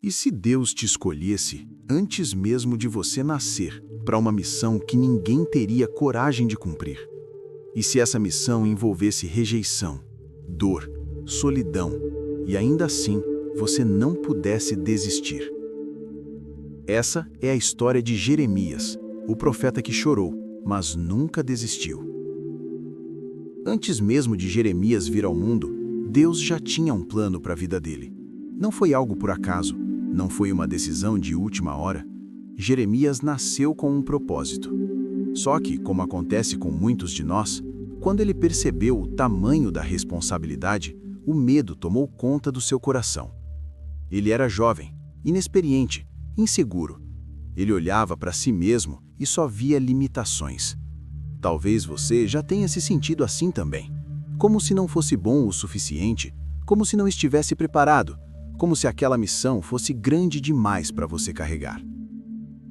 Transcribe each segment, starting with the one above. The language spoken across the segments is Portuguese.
E se Deus te escolhesse antes mesmo de você nascer para uma missão que ninguém teria coragem de cumprir? E se essa missão envolvesse rejeição, dor, solidão e ainda assim você não pudesse desistir? Essa é a história de Jeremias, o profeta que chorou, mas nunca desistiu. Antes mesmo de Jeremias vir ao mundo, Deus já tinha um plano para a vida dele. Não foi algo por acaso, não foi uma decisão de última hora. Jeremias nasceu com um propósito. Só que, como acontece com muitos de nós, quando ele percebeu o tamanho da responsabilidade, o medo tomou conta do seu coração. Ele era jovem, inexperiente, inseguro. Ele olhava para si mesmo e só via limitações. Talvez você já tenha se sentido assim também, como se não fosse bom o suficiente, como se não estivesse preparado, como se aquela missão fosse grande demais para você carregar.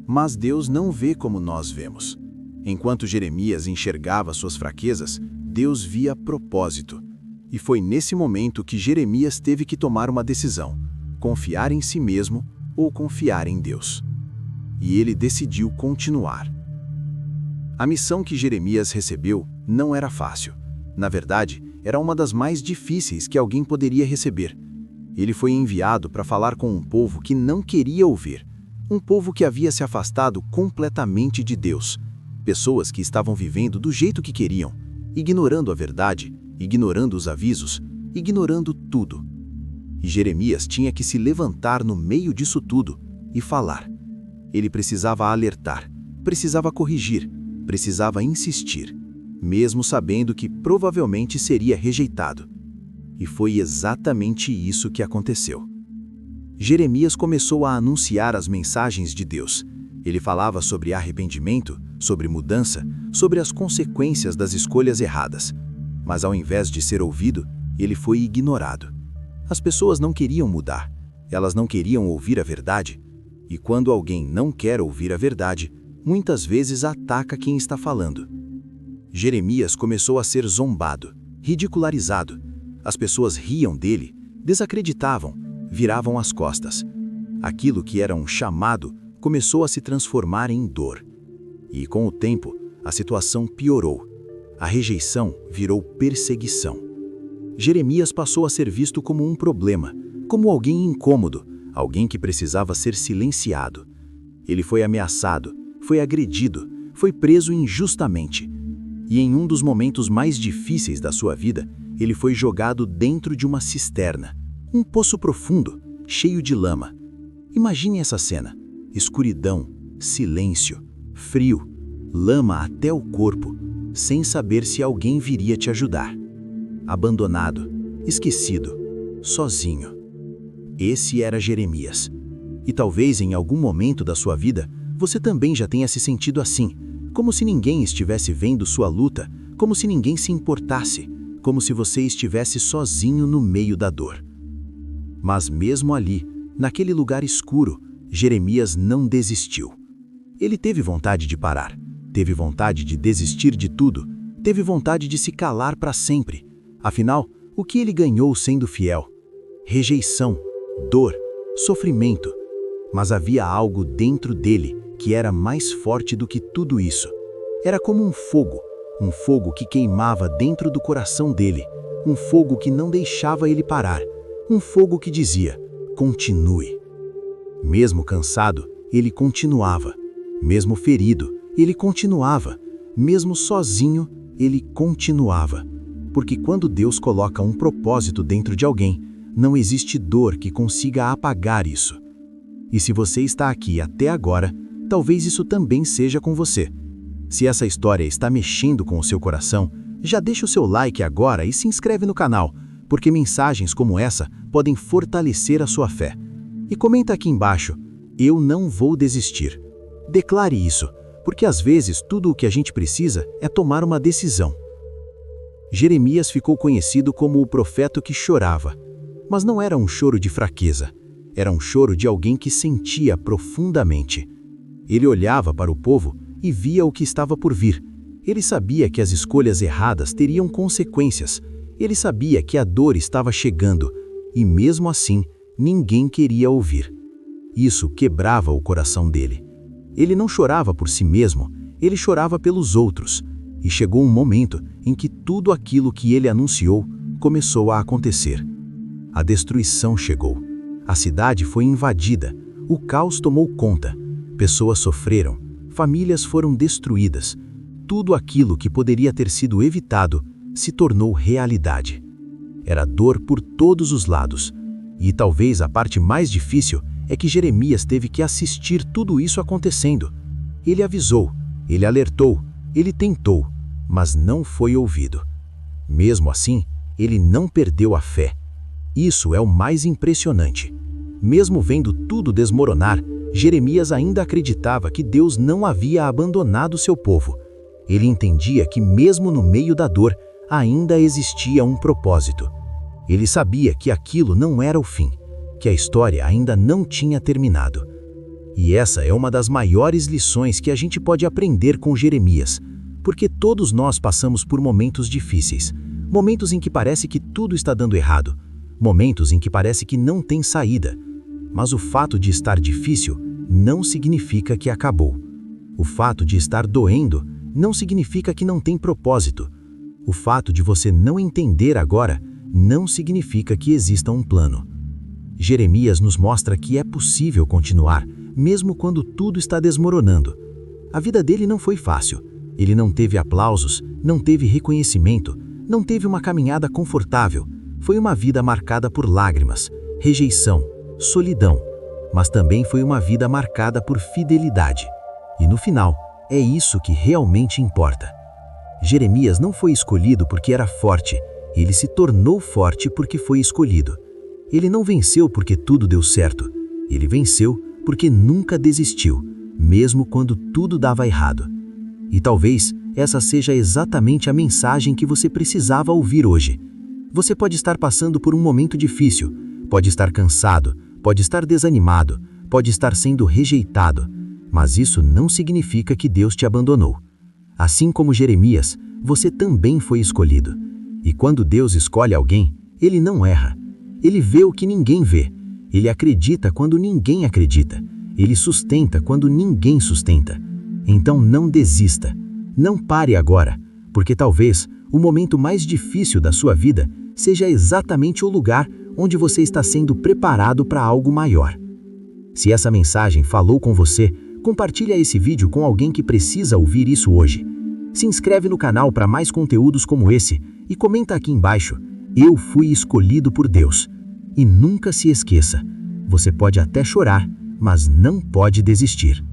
Mas Deus não vê como nós vemos. Enquanto Jeremias enxergava suas fraquezas, Deus via propósito. E foi nesse momento que Jeremias teve que tomar uma decisão: confiar em si mesmo ou confiar em Deus. E ele decidiu continuar. A missão que Jeremias recebeu não era fácil. Na verdade, era uma das mais difíceis que alguém poderia receber. Ele foi enviado para falar com um povo que não queria ouvir, um povo que havia se afastado completamente de Deus, pessoas que estavam vivendo do jeito que queriam, ignorando a verdade, ignorando os avisos, ignorando tudo. E Jeremias tinha que se levantar no meio disso tudo e falar. Ele precisava alertar, precisava corrigir, precisava insistir, mesmo sabendo que provavelmente seria rejeitado. E foi exatamente isso que aconteceu. Jeremias começou a anunciar as mensagens de Deus. Ele falava sobre arrependimento, sobre mudança, sobre as consequências das escolhas erradas. Mas ao invés de ser ouvido, ele foi ignorado. As pessoas não queriam mudar, elas não queriam ouvir a verdade. E quando alguém não quer ouvir a verdade, muitas vezes ataca quem está falando. Jeremias começou a ser zombado, ridicularizado. As pessoas riam dele, desacreditavam, viravam as costas. Aquilo que era um chamado começou a se transformar em dor. E com o tempo, a situação piorou. A rejeição virou perseguição. Jeremias passou a ser visto como um problema, como alguém incômodo, alguém que precisava ser silenciado. Ele foi ameaçado, foi agredido, foi preso injustamente. E em um dos momentos mais difíceis da sua vida, ele foi jogado dentro de uma cisterna, um poço profundo, cheio de lama. Imagine essa cena: escuridão, silêncio, frio, lama até o corpo, sem saber se alguém viria te ajudar. Abandonado, esquecido, sozinho. Esse era Jeremias. E talvez em algum momento da sua vida, você também já tenha se sentido assim, como se ninguém estivesse vendo sua luta, como se ninguém se importasse, como se você estivesse sozinho no meio da dor. Mas mesmo ali, naquele lugar escuro, Jeremias não desistiu. Ele teve vontade de parar, teve vontade de desistir de tudo, teve vontade de se calar para sempre. Afinal, o que ele ganhou sendo fiel? Rejeição, dor, sofrimento. Mas havia algo dentro dele que era mais forte do que tudo isso. Era como um fogo que queimava dentro do coração dele, um fogo que não deixava ele parar, um fogo que dizia: continue. Mesmo cansado, ele continuava. Mesmo ferido, ele continuava. Mesmo sozinho, ele continuava. Porque quando Deus coloca um propósito dentro de alguém, não existe dor que consiga apagar isso. E se você está aqui até agora, talvez isso também seja com você. Se essa história está mexendo com o seu coração, já deixa o seu like agora e se inscreve no canal, porque mensagens como essa podem fortalecer a sua fé. E comenta aqui embaixo: eu não vou desistir. Declare isso, porque às vezes tudo o que a gente precisa é tomar uma decisão. Jeremias ficou conhecido como o profeta que chorava, mas não era um choro de fraqueza, era um choro de alguém que sentia profundamente. Ele olhava para o povo e via o que estava por vir. Ele sabia que as escolhas erradas teriam consequências. Ele sabia que a dor estava chegando, e mesmo assim, ninguém queria ouvir. Isso quebrava o coração dele. Ele não chorava por si mesmo, ele chorava pelos outros. E chegou um momento em que tudo aquilo que ele anunciou começou a acontecer. A destruição chegou. A cidade foi invadida. O caos tomou conta. Pessoas sofreram. Famílias foram destruídas. Tudo aquilo que poderia ter sido evitado se tornou realidade. Era dor por todos os lados. E talvez a parte mais difícil é que Jeremias teve que assistir tudo isso acontecendo. Ele avisou, ele alertou, ele tentou, mas não foi ouvido. Mesmo assim, ele não perdeu a fé. Isso é o mais impressionante. Mesmo vendo tudo desmoronar, Jeremias ainda acreditava que Deus não havia abandonado seu povo. Ele entendia que mesmo no meio da dor, ainda existia um propósito. Ele sabia que aquilo não era o fim, que a história ainda não tinha terminado. E essa é uma das maiores lições que a gente pode aprender com Jeremias, porque todos nós passamos por momentos difíceis, momentos em que parece que tudo está dando errado, momentos em que parece que não tem saída. Mas o fato de estar difícil não significa que acabou. O fato de estar doendo não significa que não tem propósito. O fato de você não entender agora não significa que exista um plano. Jeremias nos mostra que é possível continuar, mesmo quando tudo está desmoronando. A vida dele não foi fácil. Ele não teve aplausos, não teve reconhecimento, não teve uma caminhada confortável. Foi uma vida marcada por lágrimas, rejeição, solidão, mas também foi uma vida marcada por fidelidade. E no final, é isso que realmente importa. Jeremias não foi escolhido porque era forte, ele se tornou forte porque foi escolhido. Ele não venceu porque tudo deu certo, ele venceu porque nunca desistiu, mesmo quando tudo dava errado. E talvez essa seja exatamente a mensagem que você precisava ouvir hoje. Você pode estar passando por um momento difícil, pode estar cansado, pode estar desanimado, pode estar sendo rejeitado, mas isso não significa que Deus te abandonou. Assim como Jeremias, você também foi escolhido. E quando Deus escolhe alguém, ele não erra. Ele vê o que ninguém vê. Ele acredita quando ninguém acredita. Ele sustenta quando ninguém sustenta. Então não desista. Não pare agora, porque talvez o momento mais difícil da sua vida seja exatamente o lugar onde você está sendo preparado para algo maior. Se essa mensagem falou com você, compartilha esse vídeo com alguém que precisa ouvir isso hoje. Se inscreve no canal para mais conteúdos como esse e comenta aqui embaixo: eu fui escolhido por Deus. E nunca se esqueça, você pode até chorar, mas não pode desistir.